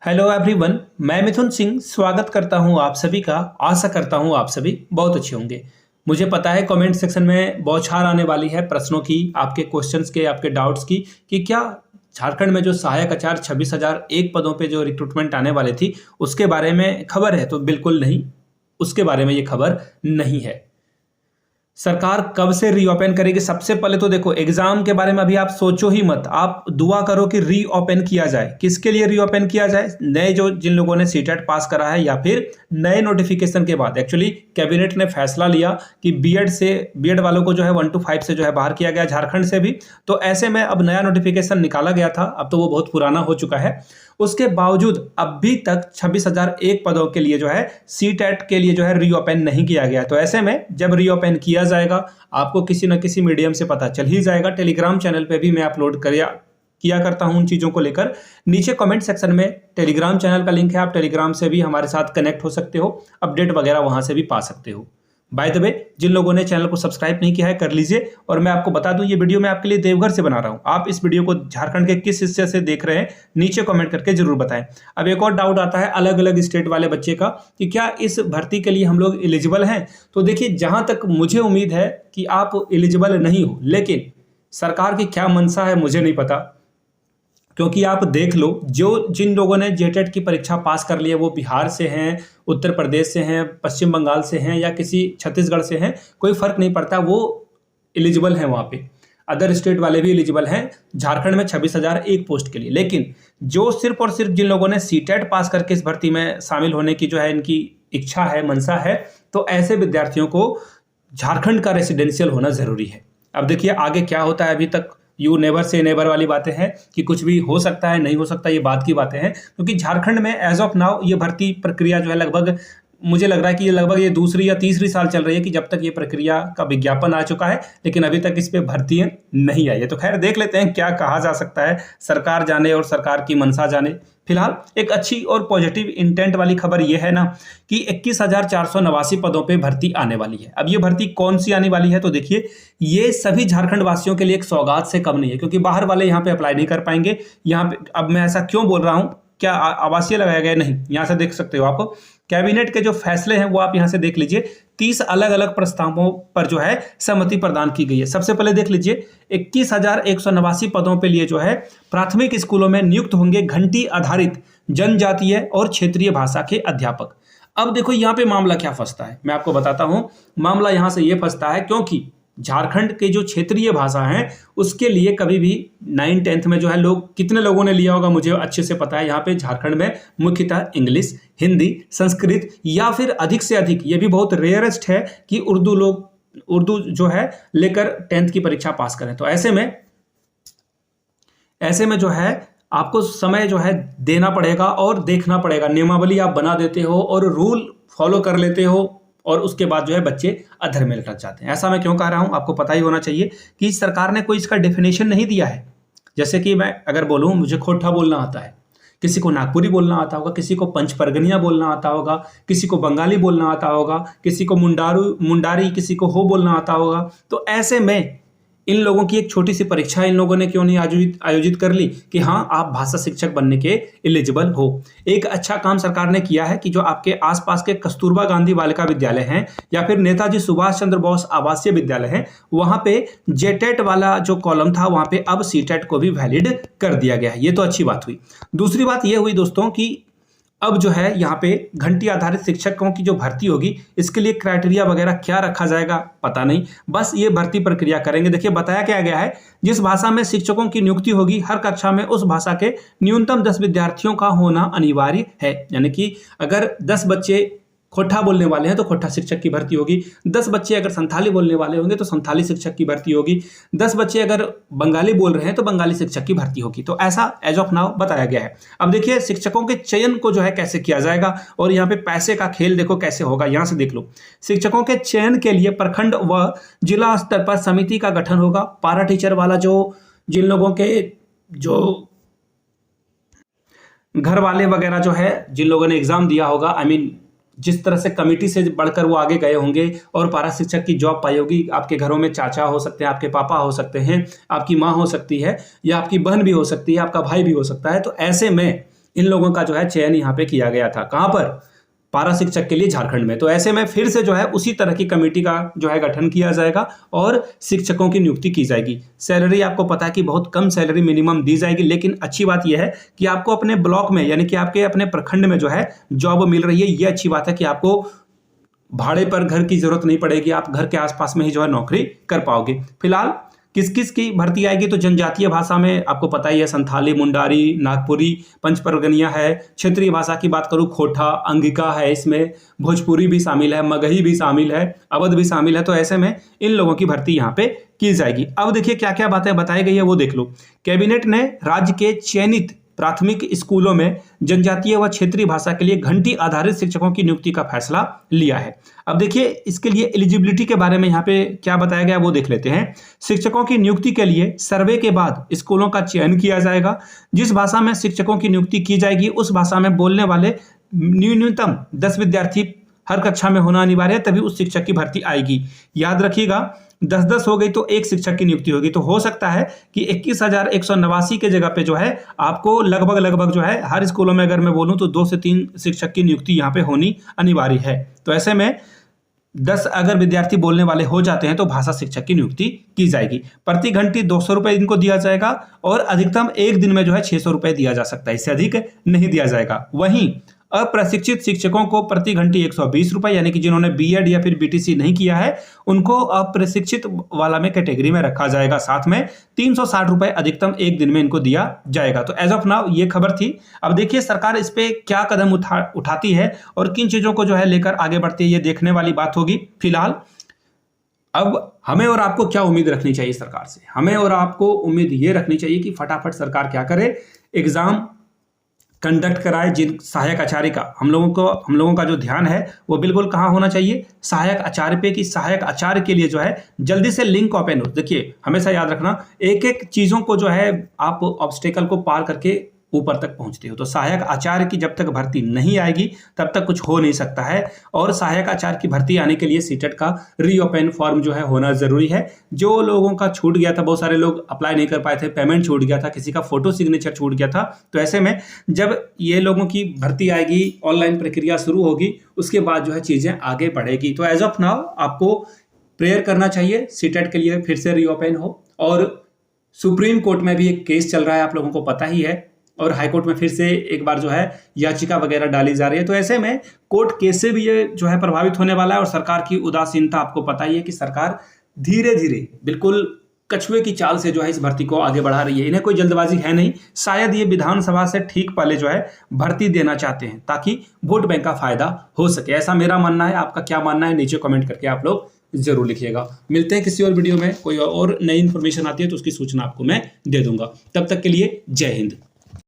Hello everyone, मैं मिथुन सिंह स्वागत करता हूं आप सभी का। आशा करता हूं आप सभी बहुत अच्छे होंगे। मुझे पता है कमेंट सेक्शन में बौछार आने वाली है प्रश्नों की, आपके क्वेश्चंस के, आपके डाउट्स की कि क्या झारखंड में जो सहायक आचार्य 26,001 पदों पे जो रिक्रूटमेंट आने वाली थी उसके बारे में खबर है। तो बिल्कुल नहीं, उसके बारे में ये खबर नहीं है। सरकार कब से रीओपन करेगी? सबसे पहले तो देखो, एग्जाम के बारे में अभी आप सोचो ही मत, आप दुआ करो कि रीओपन किया जाए। किसके लिए रीओपन किया जाए? नए जो जिन लोगों ने सीटेट पास करा है या फिर नए नोटिफिकेशन के बाद। एक्चुअली कैबिनेट ने फैसला लिया कि बीएड वालों को जो है 1 to 5 से जो है बाहर किया गया, झारखंड से भी। तो ऐसे में अब नया नोटिफिकेशन निकाला गया था, अब तो वो बहुत पुराना हो चुका है। उसके बावजूद अभी तक 26,001 पदों के लिए जो है सीटेट के लिए जो है रीओपन नहीं किया गया। तो ऐसे में जब रीओपन किया जाएगा आपको किसी न किसी मीडियम से पता चल ही जाएगा। टेलीग्राम चैनल पे भी मैं अपलोड किया करता हूं उन चीज़ों को लेकर। नीचे कमेंट सेक्शन में टेलीग्राम चैनल का लिंक है, आप टेलीग्राम से भी हमारे साथ कनेक्ट हो सकते हो, अपडेट वगैरह वहां से भी पा सकते हो। बाय द वे, जिन लोगों ने चैनल को सब्सक्राइब नहीं किया है कर लीजिए। और मैं आपको बता दूं, ये वीडियो मैं आपके लिए देवघर से बना रहा हूं। आप इस वीडियो को झारखंड के किस हिस्से से देख रहे हैं नीचे कमेंट करके जरूर बताएं। अब एक और डाउट आता है अलग अलग स्टेट वाले बच्चे का कि क्या इस भर्ती के लिए हम लोग एलिजिबल हैं? तो देखिए, जहां तक मुझे उम्मीद है कि आप एलिजिबल नहीं हो, लेकिन सरकार की क्या मंशा है मुझे नहीं पता। क्योंकि आप देख लो, जिन लोगों ने जेटेट की परीक्षा पास कर ली है वो बिहार से हैं, उत्तर प्रदेश से हैं, पश्चिम बंगाल से हैं या किसी छत्तीसगढ़ से हैं, कोई फर्क नहीं पड़ता, वो एलिजिबल हैं। वहाँ पे अदर स्टेट वाले भी एलिजिबल हैं झारखंड में 26,001 पोस्ट के लिए। लेकिन जो सिर्फ और सिर्फ जिन लोगों ने सीटेट पास करके इस भर्ती में शामिल होने की जो है इनकी इच्छा है, मंशा है, तो ऐसे विद्यार्थियों को झारखंड का रेसिडेंशियल होना जरूरी है। अब देखिए आगे क्या होता है। अभी तक यू नेवर से नेवर वाली बातें हैं कि कुछ भी हो सकता है, नहीं हो सकता, ये बात की बातें हैं। क्योंकि झारखंड में एज ऑफ नाउ ये भर्ती प्रक्रिया जो है लगभग, मुझे लग रहा है कि ये लगभग दूसरी या तीसरी साल चल रही है कि जब तक ये प्रक्रिया का विज्ञापन आ चुका है, लेकिन अभी तक इस पे भर्ती नहीं आई है। तो खैर देख लेते हैं क्या कहा जा सकता है, सरकार जाने और सरकार की मंशा जाने। फिलहाल एक अच्छी और पॉजिटिव इंटेंट वाली खबर ये है ना कि 21,489 पदों पे भर्ती आने वाली है। अब ये भर्ती कौन सी आने वाली है? तो देखिए, ये सभी झारखंड वासियों के लिए एक सौगात से कम नहीं है, क्योंकि बाहर वाले यहाँ पे अप्लाई नहीं कर पाएंगे। यहाँ पे अब मैं ऐसा क्यों बोल रहा हूँ, क्या आवासीय लगाया गया? नहीं, यहाँ से देख सकते हो आप कैबिनेट के जो फैसले हैं वो आप यहाँ से देख लीजिए। 30 अलग अलग प्रस्तावों पर जो है सहमति प्रदान की गई है। सबसे पहले देख लीजिए, 21,189 पदों पे लिए जो है प्राथमिक स्कूलों में नियुक्त होंगे घंटी आधारित जनजातीय और क्षेत्रीय भाषा के अध्यापक। अब देखो यहाँ पे मामला क्या फंसता है, मैं आपको बताता हूँ। मामला यहाँ से ये फंसता है क्योंकि झारखंड के जो क्षेत्रीय भाषा हैं उसके लिए कभी भी 9th-10th में जो है लोग, कितने लोगों ने लिया होगा मुझे अच्छे से पता है। यहाँ पे झारखंड में मुख्यतः इंग्लिश, हिंदी, संस्कृत या फिर अधिक से अधिक, ये भी बहुत रेयरेस्ट है कि उर्दू जो है लेकर 10th की परीक्षा पास करें। तो ऐसे में जो है आपको समय जो है देना पड़ेगा और देखना पड़ेगा। नियमावली आप बना देते हो और रूल फॉलो कर लेते हो और उसके बाद जो है बच्चे अधर में लटक जाते हैं। ऐसा मैं क्यों कह रहा हूं, आपको पता ही होना चाहिए कि सरकार ने कोई इसका डेफिनेशन नहीं दिया है। जैसे कि मैं अगर बोलूं मुझे खोटा बोलना आता है, किसी को नागपुरी बोलना आता होगा, किसी को पंच परगनिया बोलना आता होगा, किसी को बंगाली बोलना आता होगा, किसी को मुंडारी, किसी को हो बोलना आता होगा। तो ऐसे में इन लोगों की एक छोटी सी परीक्षा इन लोगों ने क्यों नहीं आयोजित कर ली कि हाँ आप भाषा शिक्षक बनने के एलिजिबल हो। एक अच्छा काम सरकार ने किया है कि जो आपके आसपास के कस्तूरबा गांधी बालिका विद्यालय हैं या फिर नेताजी सुभाष चंद्र बोस आवासीय विद्यालय हैं, वहां पे जेटेट वाला जो कॉलम था वहां पे अब सीटेट को भी वैलिड कर दिया गया है। ये तो अच्छी बात हुई। दूसरी बात ये हुई दोस्तों कि अब जो है यहाँ पे घंटी आधारित शिक्षकों की जो भर्ती होगी इसके लिए क्राइटेरिया वगैरह क्या रखा जाएगा पता नहीं, बस ये भर्ती प्रक्रिया करेंगे। देखिए बताया क्या गया है, जिस भाषा में शिक्षकों की नियुक्ति होगी हर कक्षा में उस भाषा के न्यूनतम 10 विद्यार्थियों का होना अनिवार्य है। यानी कि अगर 10 बच्चे खोटा बोलने वाले हैं तो खोटा शिक्षक की भर्ती होगी, 10 बच्चे अगर संथाली बोलने वाले होंगे तो संथाली शिक्षक की भर्ती होगी, 10 बच्चे अगर बंगाली बोल रहे हैं तो बंगाली शिक्षक की भर्ती होगी। तो ऐसा एज ऑफ नाउ बताया गया है। अब देखिए शिक्षकों के चयन को जो है कैसे किया जाएगा और यहाँ पे पैसे का खेल देखो कैसे होगा। यहाँ से देख लो, शिक्षकों के चयन के लिए प्रखंड व जिला स्तर पर समिति का गठन होगा। पारा टीचर वाला जिन लोगों के जो घर वाले वगैरह जो है, जिन लोगों ने एग्जाम दिया होगा, जिस तरह से कमेटी से बढ़कर वो आगे गए होंगे और पारा शिक्षक की जॉब पाई होगी। आपके घरों में चाचा हो सकते हैं, आपके पापा हो सकते हैं, आपकी माँ हो सकती है या आपकी बहन भी हो सकती है, आपका भाई भी हो सकता है। तो ऐसे में इन लोगों का जो है चयन यहाँ पे किया गया था। कहाँ पर? पारा शिक्षक के लिए झारखंड में। तो ऐसे में फिर से जो है उसी तरह की कमेटी का जो है गठन किया जाएगा और शिक्षकों की नियुक्ति की जाएगी। सैलरी आपको पता है कि बहुत कम सैलरी मिनिमम दी जाएगी, लेकिन अच्छी बात यह है कि आपको अपने ब्लॉक में यानी कि आपके अपने प्रखंड में जो है जॉब मिल रही है। ये अच्छी बात है कि आपको भाड़े पर घर की जरूरत नहीं पड़ेगी, आप घर के आसपास में ही जो है नौकरी कर पाओगे। फिलहाल किस किस की भर्ती आएगी? तो जनजातीय भाषा में आपको पता ही है, संथाली, मुंडारी, नागपुरी, पंचपरगनिया है। क्षेत्रीय भाषा की बात करूँ, खोटा, अंगिका है, इसमें भोजपुरी भी शामिल है, मगही भी शामिल है, अवध भी शामिल है। तो ऐसे में इन लोगों की भर्ती यहाँ पे की जाएगी। अब देखिए क्या क्या बातें बताई गई है वो देख लो। कैबिनेट ने राज्य के चयनित प्राथमिक स्कूलों में जनजातीय व क्षेत्रीय भाषा के लिए घंटी आधारित शिक्षकों की नियुक्ति का फैसला लिया है। अब देखिए इसके लिए एलिजिबिलिटी के बारे में यहाँ पे क्या बताया गया वो देख लेते हैं। शिक्षकों की नियुक्ति के लिए सर्वे के बाद स्कूलों का चयन किया जाएगा। जिस भाषा में शिक्षकों की नियुक्ति की जाएगी उस भाषा में बोलने वाले न्यूनतम 10 विद्यार्थी हर कक्षा में होना अनिवार्य है, तभी उस शिक्षक की भर्ती आएगी। याद रखिएगा 10-10 हो गई तो एक शिक्षक की नियुक्ति होगी। तो हो सकता है कि 21,189 के जगह पे जो है आपको लगभग जो है हर स्कूलों में अगर मैं बोलूं तो 2 से 3 शिक्षक की नियुक्ति यहाँ पे होनी अनिवार्य है। तो ऐसे में 10 अगर विद्यार्थी बोलने वाले हो जाते हैं तो भाषा शिक्षक की नियुक्ति की जाएगी। प्रति घंटी 200 रुपये इनको दिया जाएगा और अधिकतम एक दिन में जो है 600 रुपये दिया जा सकता है, इससे अधिक नहीं दिया जाएगा। वहीं अप्रशिक्षित शिक्षकों को प्रति घंटी 120 रुपये, यानी कि जिन्होंने बीएड या फिर बीटीसी नहीं किया है उनको अप्रशिक्षित वाला में कैटेगरी में रखा जाएगा। साथ में 360 रुपये अधिकतम एक दिन में इनको दिया जाएगा। तो एज ऑफ नाउ ये खबर थी। अब देखिए सरकार इस पे क्या कदम उठाती है और किन चीजों को जो है लेकर आगे बढ़ती है, ये देखने वाली बात होगी। फिलहाल अब हमें और आपको क्या उम्मीद रखनी चाहिए सरकार से? हमें और आपको उम्मीद ये रखनी चाहिए कि फटाफट सरकार क्या करे, एग्जाम कंडक्ट कराए। जिन सहायक आचार्य का हम लोगों का जो ध्यान है वो बिल्कुल कहाँ होना चाहिए? सहायक आचार्य पे। कि सहायक आचार्य के लिए जो है जल्दी से लिंक ओपन हो। देखिए हमेशा याद रखना, एक एक चीजों को जो है आप ऑब्स्टेकल को पार करके ऊपर तक पहुंचते हो। तो सहायक आचार्य की जब तक भर्ती नहीं आएगी तब तक कुछ हो नहीं सकता है। और सहायक आचार्य की भर्ती आने के लिए सीटेट का रीओपन फॉर्म जो है होना जरूरी है। जो लोगों का छूट गया था, बहुत सारे लोग अप्लाई नहीं कर पाए थे, पेमेंट छूट गया था, किसी का फोटो सिग्नेचर छूट गया था। तो ऐसे में जब ये लोगों की भर्ती आएगी, ऑनलाइन प्रक्रिया शुरू होगी, उसके बाद जो है चीजें आगे बढ़ेगी। तो एज ऑफ नाउ आपको प्रेयर करना चाहिए सीटेट के लिए फिर से रीओपन हो। और सुप्रीम कोर्ट में भी एक केस चल रहा है, आप लोगों को पता ही है, और हाईकोर्ट में फिर से एक बार जो है याचिका वगैरह डाली जा रही है। तो ऐसे में कोर्ट केस से भी ये जो है प्रभावित होने वाला है। और सरकार की उदासीनता आपको पता ही है कि सरकार धीरे धीरे बिल्कुल कछुए की चाल से जो है इस भर्ती को आगे बढ़ा रही है। इन्हें कोई जल्दबाजी है नहीं। शायद ये विधानसभा से ठीक पहले जो है भर्ती देना चाहते हैं ताकि वोट बैंक का फायदा हो सके। ऐसा मेरा मानना है। आपका क्या मानना है नीचे कमेंट करके आप लोग जरूर लिखिएगा। मिलते हैं किसी और वीडियो में, कोई और नई इन्फॉर्मेशन आती है तो उसकी सूचना आपको मैं दे दूंगा। तब तक के लिए जय हिंद।